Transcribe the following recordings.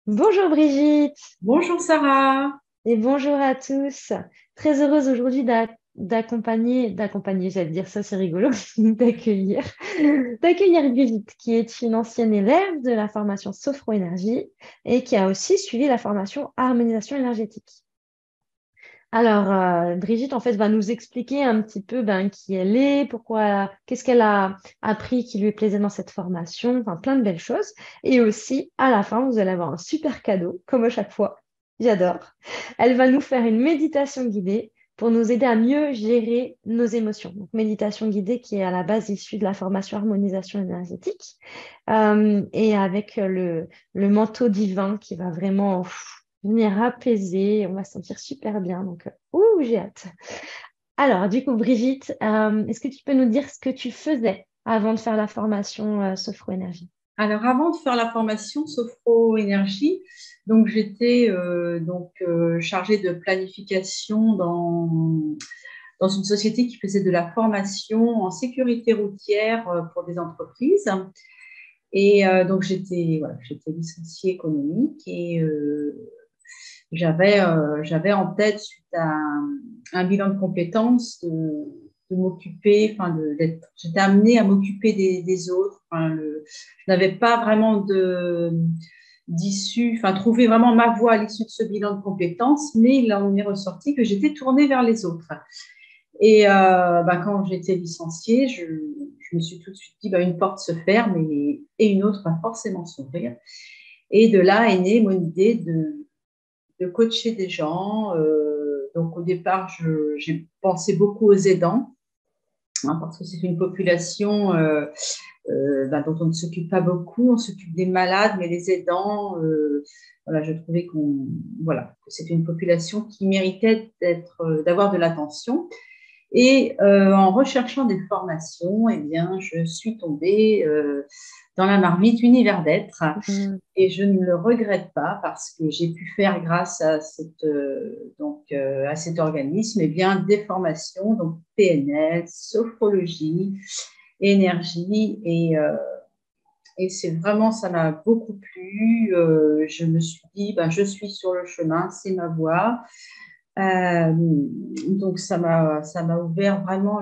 Bonjour Brigitte Bonjour Sarah. et bonjour à tous. Très heureuse aujourd'hui d'accompagner, j'allais dire ça, c'est rigolo, d'accueillir Brigitte, qui est une ancienne élève de la formation Sophro-Énergie et qui a aussi suivi la formation Harmonisation énergétique. Alors, Brigitte, en fait, va nous expliquer un petit peu qui elle est, pourquoi, qu'est-ce qu'elle a appris qui lui plaisait dans cette formation, enfin plein de belles choses. Et aussi, à la fin, vous allez avoir un super cadeau, comme à chaque fois. J'adore. Elle va nous faire une méditation guidée pour nous aider à mieux gérer nos émotions. Donc, méditation guidée qui est à la base issue de la formation harmonisation énergétique et avec le manteau divin qui va vraiment venir apaiser, on va se sentir super bien. Donc, j'ai hâte. Alors, du coup, Brigitte, est-ce que tu peux nous dire ce que tu faisais avant de faire la formation Sophro Énergie? Alors avant de faire la formation Sophro Énergie, donc j'étais chargée de planification dans une société qui faisait de la formation en sécurité routière pour des entreprises. Et donc j'étais licenciée économique et j'avais en tête, suite à un bilan de compétences, de m'occuper, j'étais amenée à m'occuper des autres. Je n'avais pas vraiment d'issue, trouver vraiment ma voie à l'issue de ce bilan de compétences, mais il en est ressorti que j'étais tournée vers les autres. Et quand j'étais licenciée, je me suis tout de suite dit, une porte se ferme et une autre va forcément s'ouvrir. Et de là est née mon idée de coacher des gens. Donc au départ, j'ai pensé beaucoup aux aidants, hein, parce que c'est une population dont on ne s'occupe pas beaucoup. On s'occupe des malades, mais les aidants, je trouvais que c'était une population qui méritait d'avoir de l'attention. Et en recherchant des formations, eh bien, je suis tombée dans la marmite Univers d'être. Mm. Et je ne le regrette pas parce que j'ai pu faire, grâce à à cet organisme, eh bien, des formations, donc PNL, sophrologie, énergie. Et c'est vraiment, ça m'a beaucoup plu. Je me suis dit, je suis sur le chemin, c'est ma voie. Donc ça m'a ouvert vraiment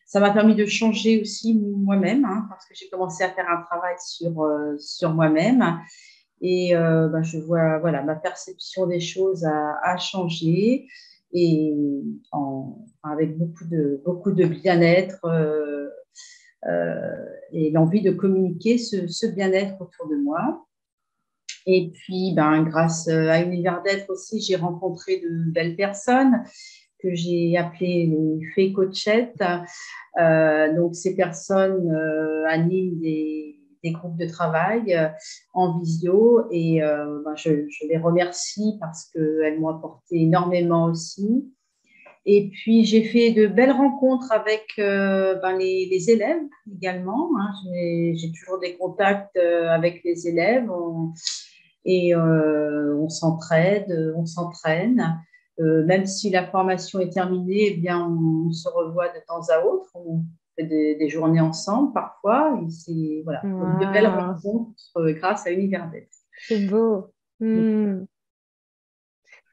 ça m'a permis de changer aussi moi-même, hein, parce que j'ai commencé à faire un travail sur moi-même. Et je vois, voilà, ma perception des choses a changé et avec beaucoup de bien-être et l'envie de communiquer ce bien-être autour de moi. Et puis, grâce à Univers d'être aussi, j'ai rencontré de belles personnes que j'ai appelées les fées coachettes. Donc, ces personnes animent des groupes de travail en visio et je les remercie parce qu'elles m'ont apporté énormément aussi. Et puis, j'ai fait de belles rencontres avec les élèves également, hein. J'ai toujours des contacts avec les élèves on s'entraide, on s'entraîne. Même si la formation est terminée, eh bien, on se revoit de temps à autre. On fait des journées ensemble parfois. Et c'est voilà, donc de belles Waouh, rencontres grâce à Univers d'être. c'est beau. Mm.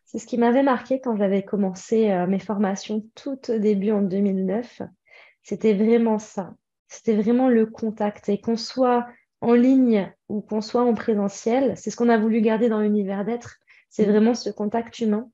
C'est ce qui m'avait marqué quand j'avais commencé mes formations tout au début en 2009. C'était vraiment ça. C'était vraiment le contact. Et qu'on soit en ligne ou qu'on soit en présentiel, c'est ce qu'on a voulu garder dans l'univers d'être. C'est vraiment ce contact humain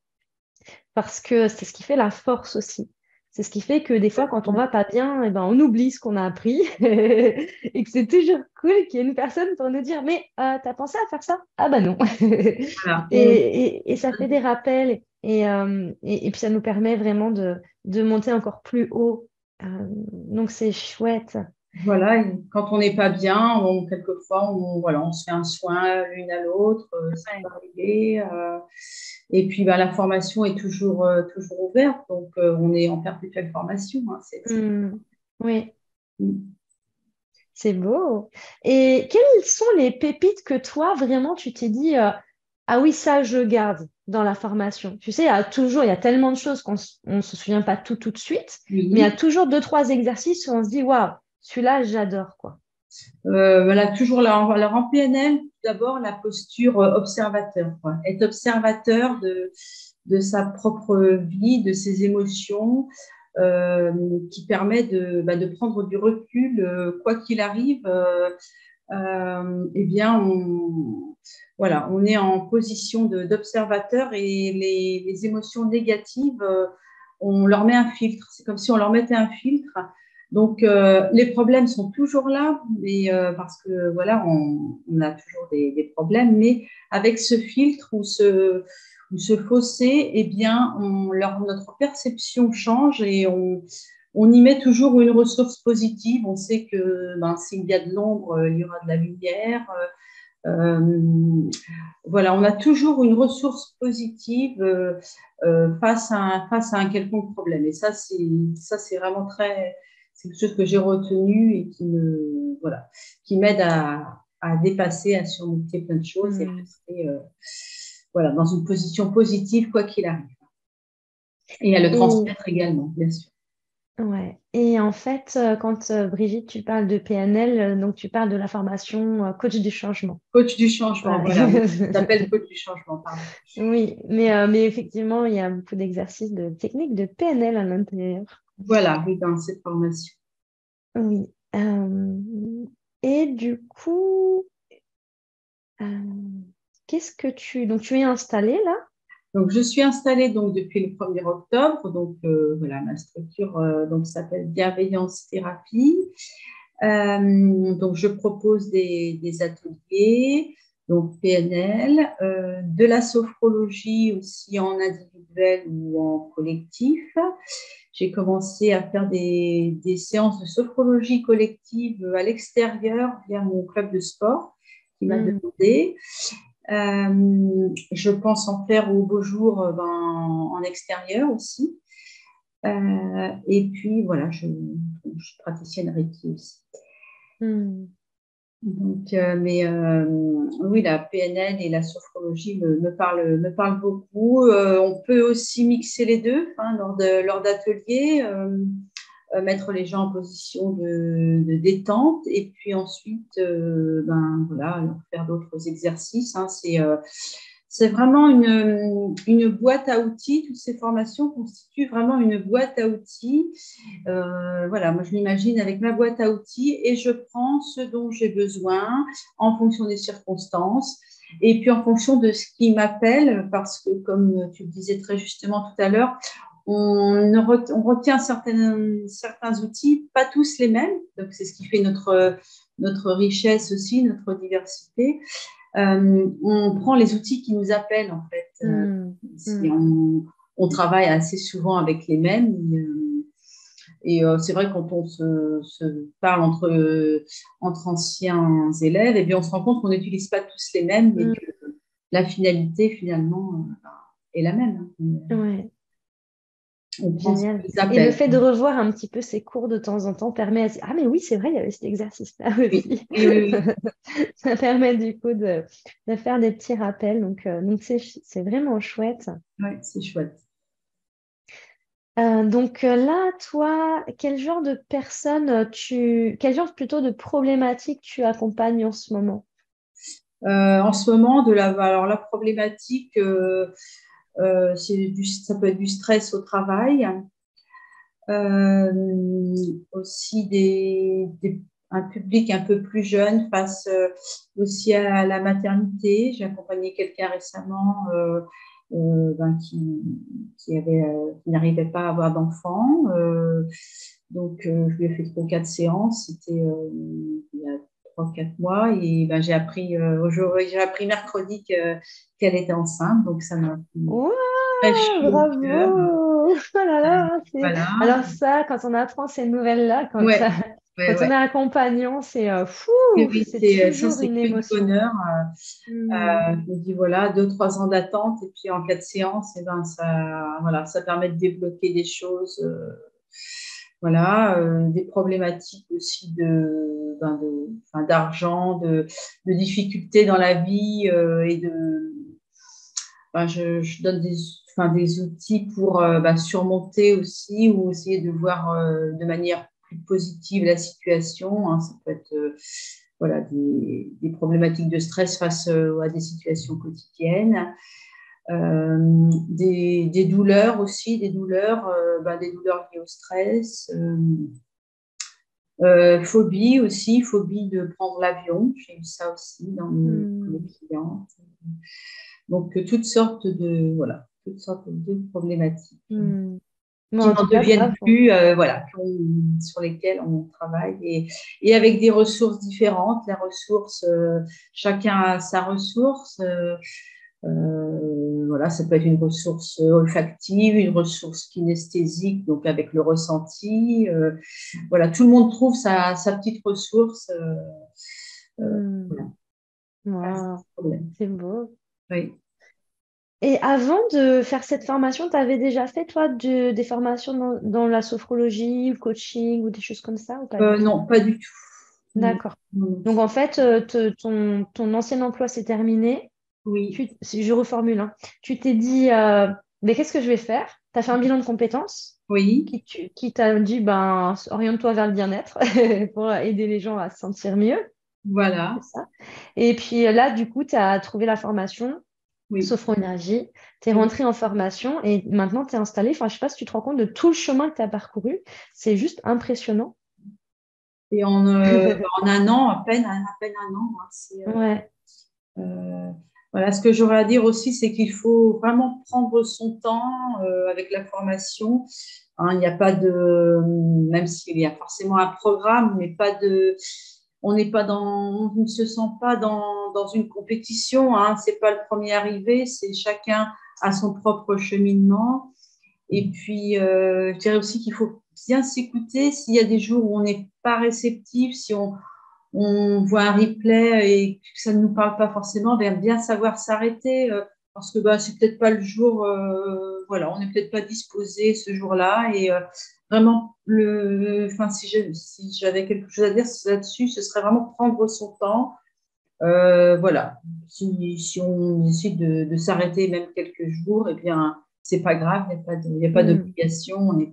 parce que c'est ce qui fait la force aussi. C'est ce qui fait que des fois, quand on va pas bien, eh ben, on oublie ce qu'on a appris et que c'est toujours cool qu'il y ait une personne pour nous dire, mais t'as pensé à faire ça? Ah bah non. Voilà. Et ça fait des rappels et puis ça nous permet vraiment de monter encore plus haut. Donc c'est chouette. Voilà, et quand on n'est pas bien, quelquefois, on se fait un soin l'une à l'autre, ça peut Ouais. arriver. Et puis, la formation est toujours ouverte, donc on est en perpétuelle formation, hein, Hmm. Oui, Mm. c'est beau. Et quelles sont les pépites que toi, vraiment, tu t'es dit, ah oui, ça, je garde dans la formation. Tu sais, il y a tellement de choses on ne se souvient pas tout de suite, mais il y a Oui. toujours deux, trois exercices où on se dit, waouh, celui-là, j'adore, quoi. Voilà, toujours là. Alors en PNL, tout d'abord, la posture observateur, quoi. Être observateur de sa propre vie, de ses émotions, qui permet de prendre du recul, quoi qu'il arrive. Eh bien, voilà, on est en position d'observateur et les émotions négatives, on leur met un filtre. C'est comme si on leur mettait un filtre. Donc, les problèmes sont toujours là, mais, parce que voilà, on a toujours des problèmes, mais avec ce filtre ou ce fossé, eh bien, notre perception change et on y met toujours une ressource positive. On sait que s'il y a de l'ombre, il y aura de la lumière. Voilà, on a toujours une ressource positive face à un quelconque problème. Et ça, c'est vraiment c'est quelque chose que j'ai retenu et voilà, qui m'aide à dépasser, à surmonter plein de choses et rester, voilà, dans une position positive, quoi qu'il arrive. Et à le transmettre également, bien sûr. Ouais. Et en fait, quand Brigitte, tu parles de PNL, donc tu parles de la formation coach du changement. Coach du changement, voilà. Ça s'appelle coach du changement, pardon. Oui, mais effectivement, il y a beaucoup d'exercices de techniques de PNL à l'intérieur. Voilà, oui, dans cette formation. Oui. Et du coup, qu'est-ce que donc tu es installée là? Donc, je suis installée donc, depuis le 1er octobre. Donc, voilà, ma structure donc, s'appelle Bienveillance Thérapie. Donc, je propose des ateliers, donc PNL, de la sophrologie aussi en individuel ou en collectif. J'ai commencé à faire des séances de sophrologie collective à l'extérieur via mon club de sport qui m'a demandé. Je pense en faire au beau jour en extérieur aussi. Et puis, voilà, je suis praticienne Reiki aussi. Donc, oui, la PNL et la sophrologie me parlent beaucoup. On peut aussi mixer les deux lors d'ateliers, mettre les gens en position de détente et puis ensuite, voilà, leur faire d'autres exercices. C'est vraiment une boîte à outils. Toutes ces formations constituent vraiment une boîte à outils. Voilà, moi je m'imagine avec ma boîte à outils et je prends ce dont j'ai besoin en fonction des circonstances et puis en fonction de ce qui m'appelle, parce que comme tu le disais très justement tout à l'heure, on retient certains outils, pas tous les mêmes, donc c'est ce qui fait notre richesse aussi, notre diversité. On prend les outils qui nous appellent en fait. On travaille assez souvent avec les mêmes. Et c'est vrai quand on se parle entre anciens élèves, et bien on se rend compte qu'on n'utilise pas tous les mêmes, mais que la finalité finalement est la même. Ouais. On prend ce Génial. qu'ils Et le appellent. fait de revoir un petit peu ces cours de temps en temps permet à... Ah, mais oui, c'est vrai, il y avait cet exercice-là aussi. Oui. Ça permet du coup de faire des petits rappels. Donc c'est vraiment chouette. Oui, c'est chouette. Donc là, toi, quel genre de personnes quel genre plutôt de problématiques tu accompagnes en ce moment? En ce moment, alors la problématique, ça peut être du stress au travail, aussi un public un peu plus jeune face aussi à la maternité. J'ai accompagné quelqu'un récemment qui n'arrivait pas à avoir d'enfant. Donc, je lui ai fait 3 ou 4 séances. C'était il y a 3 ou 4 mois. Et j'ai appris mercredi qu'elle était enceinte. Donc, ça m'a Ouais, fait très chaud au cœur. bravo! Oh là là, Voilà. alors ça, quand on apprend ces nouvelles-là, quand Ouais. on est accompagnant, c'est Oui, c'est ça, toujours c'est une que du émotion. bonheur. Je me dis, voilà, 2, 3 ans d'attente et puis en 4 séances, et ça permet de débloquer des choses, des problématiques aussi d'argent, de difficultés dans la vie je donne des outils pour surmonter aussi ou essayer de voir de manière plus positive la situation, hein. Ça peut être voilà, des problématiques de stress face à des situations quotidiennes. Des douleurs aussi, des douleurs liées au stress, phobie aussi, phobie de prendre l'avion, j'ai eu ça aussi dans mes clients. Donc toutes sortes de problématiques Mais qui en n'en tout cas, deviennent bravo. plus, sur lesquelles on travaille et avec des ressources différentes. La ressource, chacun a sa ressource. Voilà, ça peut être une ressource olfactive, une ressource kinesthésique, donc avec le ressenti. Voilà, tout le monde trouve sa petite ressource. Voilà, pas de Wow, problème. c'est beau. Oui. Et avant de faire cette formation, tu avais déjà fait, toi, des formations dans la sophrologie, le coaching ou des choses comme ça ou pas du tout? Non, pas du tout. Non, D'accord. non. Donc, en fait, ton ancien emploi s'est terminé. Oui, Si je reformule, hein. Tu t'es dit, mais qu'est-ce que je vais faire? Tu as fait un bilan de compétences oui, qui t'a dit, ben, oriente-toi vers le bien-être pour aider les gens à se sentir mieux. C'est voilà, ça. Et puis là, du coup, tu as trouvé la formation oui. Sophro-Énergie, tu es Oui. rentré en formation et maintenant tu es installé. Enfin, je sais pas si tu te rends compte de tout le chemin que tu as parcouru. C'est juste impressionnant. Et en un an, à peine un an, hein, Ouais. euh, voilà, ce que j'aurais à dire aussi, c'est qu'il faut vraiment prendre son temps avec la formation. Hein, il n'y a pas de, même s'il y a forcément un programme, mais pas de, on ne se sent pas dans une compétition. Hein, c'est pas le premier arrivé, c'est chacun à son propre cheminement. Et puis, je dirais aussi qu'il faut bien s'écouter s'il y a des jours où on n'est pas réceptif, si on voit un replay et que ça ne nous parle pas forcément, bien savoir s'arrêter parce que c'est peut-être pas le jour, voilà, on n'est peut-être pas disposé ce jour-là. Et vraiment, enfin, si j'avais quelque chose à dire là-dessus, ce serait vraiment prendre son temps. Voilà, si on décide de s'arrêter même quelques jours, eh bien, c'est pas grave, il n'y a pas Mm, d'obligation, on n'est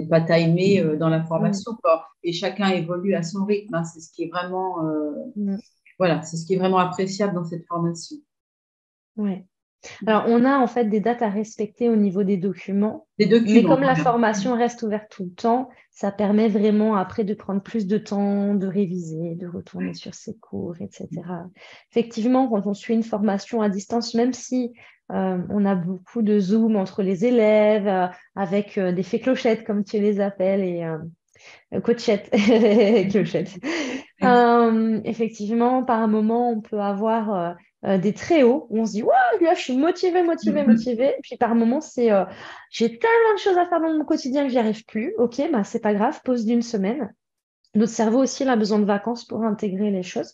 pas timé dans la mm, formation, quoi. Et chacun évolue à son rythme, hein. C'est ce qui est vraiment, mm. voilà, c'est ce qui est vraiment appréciable dans cette formation. Ouais. Alors, on a en fait des dates à respecter au niveau des documents, Les mais documents, comme la voilà. formation reste ouverte tout le temps, ça permet vraiment après de prendre plus de temps, de réviser, de retourner sur ses cours, etc. Effectivement, quand on suit une formation à distance, même si on a beaucoup de Zoom entre les élèves, avec des fées clochettes, comme tu les appelles, et coachettes, clochettes. Effectivement, par un moment, on peut avoir des très hauts où on se dit, waouh, là, je suis motivée, motivée, motivée. Puis par moment, c'est j'ai tellement de choses à faire dans mon quotidien que j'y arrive plus. Ok, bah, c'est pas grave, pause d'une semaine. Notre cerveau aussi, il a besoin de vacances pour intégrer les choses.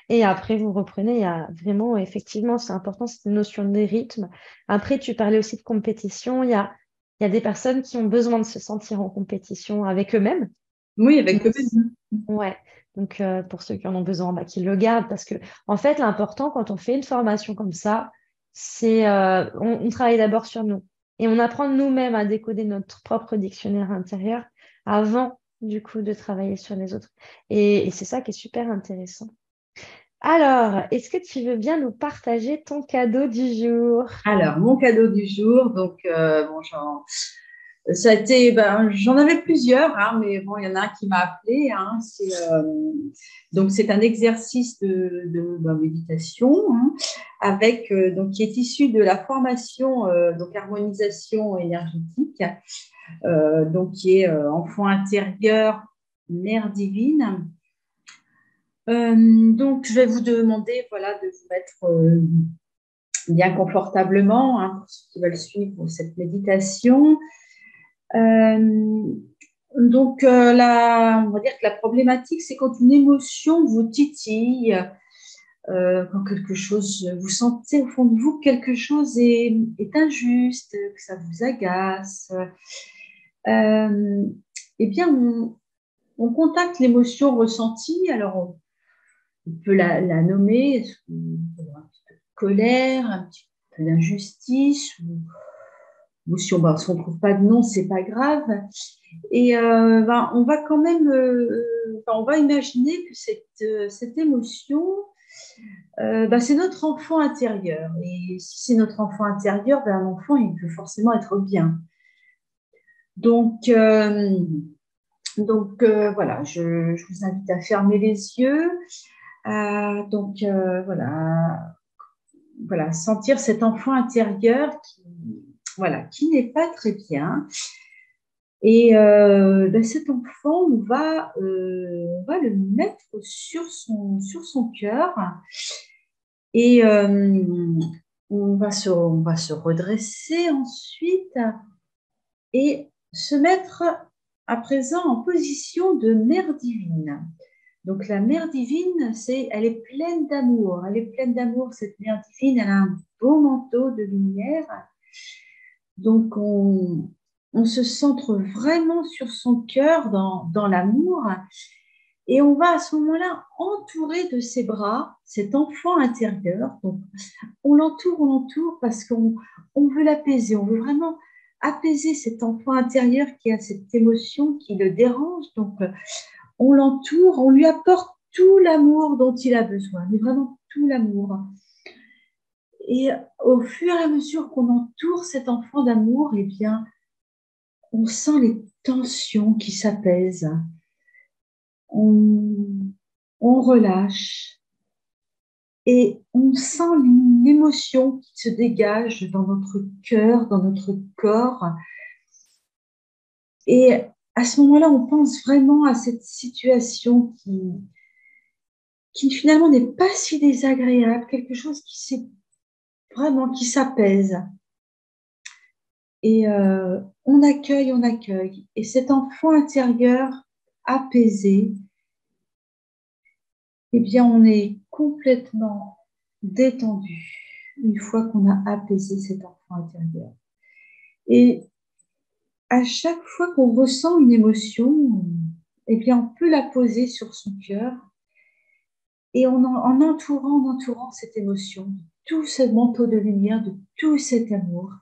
Et après, vous reprenez. Il y a vraiment, effectivement, c'est important, cette notion de rythme. Après, tu parlais aussi de compétition. Il y a des personnes qui ont besoin de se sentir en compétition avec eux-mêmes. Oui, avec eux-mêmes. Ouais, donc pour ceux qui en ont besoin, bah, qu'ils le gardent parce que en fait, l'important quand on fait une formation comme ça, c'est on travaille d'abord sur nous et on apprend nous-mêmes à décoder notre propre dictionnaire intérieur avant du coup de travailler sur les autres. Et c'est ça qui est super intéressant. Alors, est-ce que tu veux bien nous partager ton cadeau du jour? Alors, mon cadeau du jour, donc, ça a été, j'en avais plusieurs, hein, mais bon, il y en a un qui m'a appelé. Hein, donc, c'est un exercice de méditation, hein, avec, donc, qui est issu de la formation donc harmonisation énergétique, donc qui est enfant intérieur, mère divine. Donc, je vais vous demander, voilà, de vous mettre bien confortablement, hein, pour ceux qui veulent suivre cette méditation. Euh, donc, on va dire que la problématique, c'est quand une émotion vous titille, quand quelque chose, vous sentez au fond de vous que quelque chose est injuste, que ça vous agace. Euh, eh bien, on contacte l'émotion ressentie. Alors, on peut la nommer un petit peu de colère, un petit peu d'injustice, ou si on ne trouve pas de nom, c'est pas grave. Et on va quand même, on va imaginer que cette émotion, c'est notre enfant intérieur. Et si c'est notre enfant intérieur, l'enfant, il peut forcément être bien. Donc, voilà, je vous invite à fermer les yeux. Voilà, sentir cet enfant intérieur qui n'est pas très bien. Et cet enfant, on va le mettre sur son cœur et on va se redresser ensuite et se mettre à présent en position de mère divine. Donc la mère divine, elle est pleine d'amour. Elle est pleine d'amour, cette mère divine. Elle a un beau manteau de lumière. Donc on se centre vraiment sur son cœur dans l'amour. Et on va à ce moment-là entourer de ses bras cet enfant intérieur. Donc on l'entoure parce qu'on veut l'apaiser. On veut vraiment apaiser cet enfant intérieur qui a cette émotion qui le dérange. Donc on l'entoure, on lui apporte tout l'amour dont il a besoin, mais vraiment tout l'amour. Et au fur et à mesure qu'on entoure cet enfant d'amour, eh bien, on sent les tensions qui s'apaisent. On, on relâche et on sent l'émotion qui se dégage dans notre cœur, dans notre corps. Et à ce moment-là, on pense vraiment à cette situation qui finalement n'est pas si désagréable, quelque chose qui s'apaise. Et on accueille. Et cet enfant intérieur apaisé, eh bien, on est complètement détendu une fois qu'on a apaisé cet enfant intérieur. Et à chaque fois qu'on ressent une émotion, eh bien, on peut la poser sur son cœur et en entourant cette émotion, de tout ce manteau de lumière, de tout cet amour,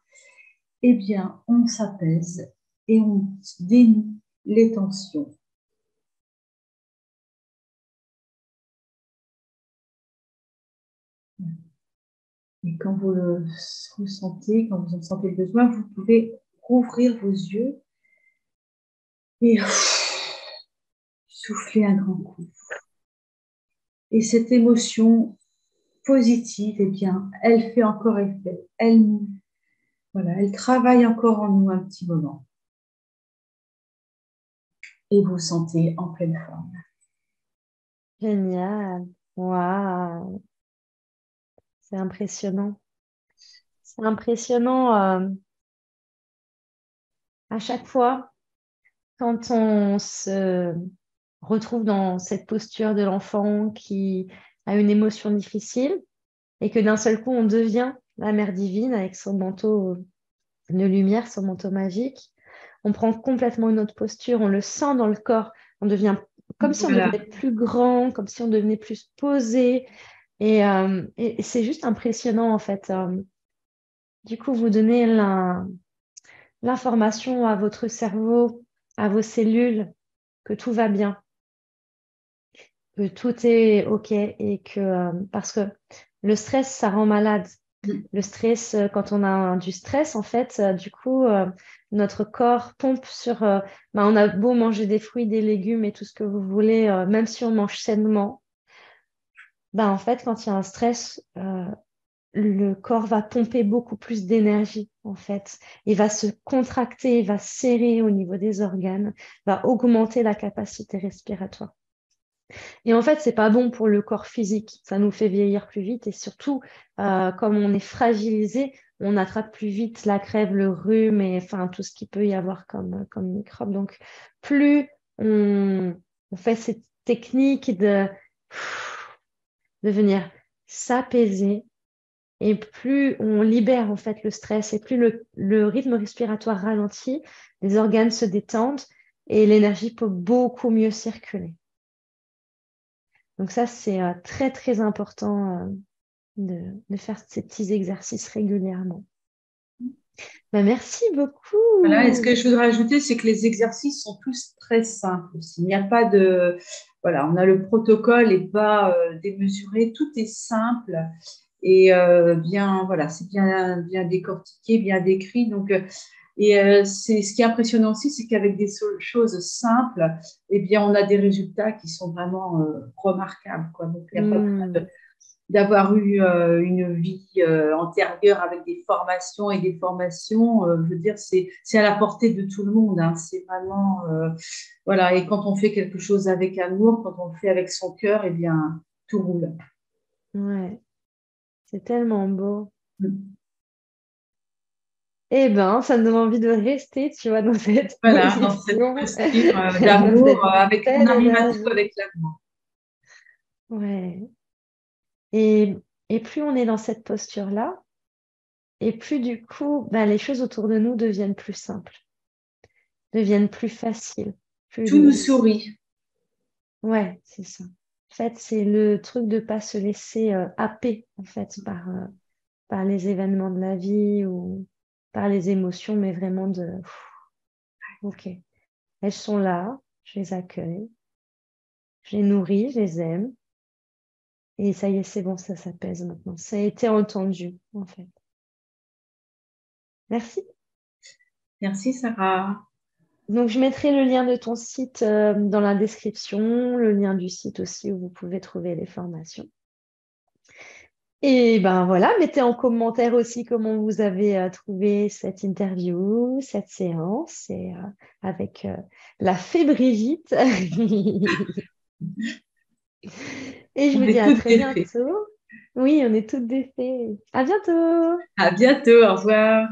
eh bien, on s'apaise et on dénoue les tensions. Et quand vous le ressentez, quand vous en sentez le besoin, vous pouvez rouvrir vos yeux et souffler un grand coup. Et cette émotion positive, eh bien, elle fait encore effet. Elle travaille encore en nous un petit moment. Et vous sentez en pleine forme. Génial. Waouh. C'est impressionnant. C'est impressionnant à chaque fois quand on se retrouve dans cette posture de l'enfant qui a une émotion difficile et que d'un seul coup on devient la mère divine avec son manteau de lumière, son manteau magique. On prend complètement une autre posture, on le sent dans le corps, on devient comme si on Voilà. devenait plus grand, comme si on devenait plus posé. Et c'est juste impressionnant en fait. Du coup, vous donnez l'information à votre cerveau, à vos cellules, que tout va bien, que tout est OK et que parce que le stress, ça rend malade. Le stress, quand on a du stress, en fait, du coup, notre corps pompe sur. On a beau manger des fruits, des légumes et tout ce que vous voulez, même si on mange sainement, en fait, quand il y a un stress, le corps va pomper beaucoup plus d'énergie, en fait. Il va se contracter, il va serrer au niveau des organes, va augmenter la capacité respiratoire. Et en fait, c'est pas bon pour le corps physique. Ça nous fait vieillir plus vite et surtout, comme on est fragilisé, on attrape plus vite la crève, le rhume et enfin tout ce qu'il peut y avoir comme microbe. Donc, plus on fait cette technique de venir s'apaiser et plus on libère en fait le stress et plus le rythme respiratoire ralentit, les organes se détendent et l'énergie peut beaucoup mieux circuler. Donc ça, c'est très, très important de faire ces petits exercices régulièrement. Bah, merci Voilà. Et ce que beaucoup. je voudrais ajouter, c'est que les exercices sont tous très simples aussi. Il n'y a pas de, voilà, on a le protocole n'est pas démesuré, tout est simple et bien, voilà, c'est bien décortiqué, bien décrit. Donc, c'est ce qui est impressionnant aussi, c'est qu'avec des choses simples, eh bien, on a des résultats qui sont vraiment remarquables, quoi. Donc, il n'y a pas besoin Hmm. d'avoir eu une vie antérieure avec des formations et des formations. Je veux dire, c'est à la portée de tout le monde. Hein. C'est vraiment, voilà. Et quand on fait quelque chose avec amour, quand on le fait avec son cœur, eh bien, tout roule. Ouais, c'est tellement beau. Mm. Eh ben, ça me donne envie de rester, tu vois, dans cette Voilà, dans cette position, posture dans d'amour, cette avec, on belle arrive à tout énergie. avec l'amour. Ouais. Et, et plus on est dans cette posture-là, et plus du coup, bah, les choses autour de nous deviennent plus simples, deviennent plus faciles, plus Tout nous douces. sourit. Ouais, c'est ça. En fait, c'est le truc de pas se laisser happer, en fait, par les événements de la vie ou par les émotions, mais vraiment OK, elles sont là, je les accueille, je les nourris, je les aime, et ça y est, c'est bon, ça s'apaise maintenant. Ça a été entendu, en fait. Merci. Merci, Sarah. Donc, je mettrai le lien de ton site dans la description, le lien du site aussi où vous pouvez trouver les formations. Et ben voilà, mettez en commentaire aussi comment vous avez trouvé cette interview, cette séance, et avec la fée Brigitte. Et je On vous dis est à toutes très des fées. bientôt. Oui, on est toutes des fées. À bientôt. À bientôt. Au revoir.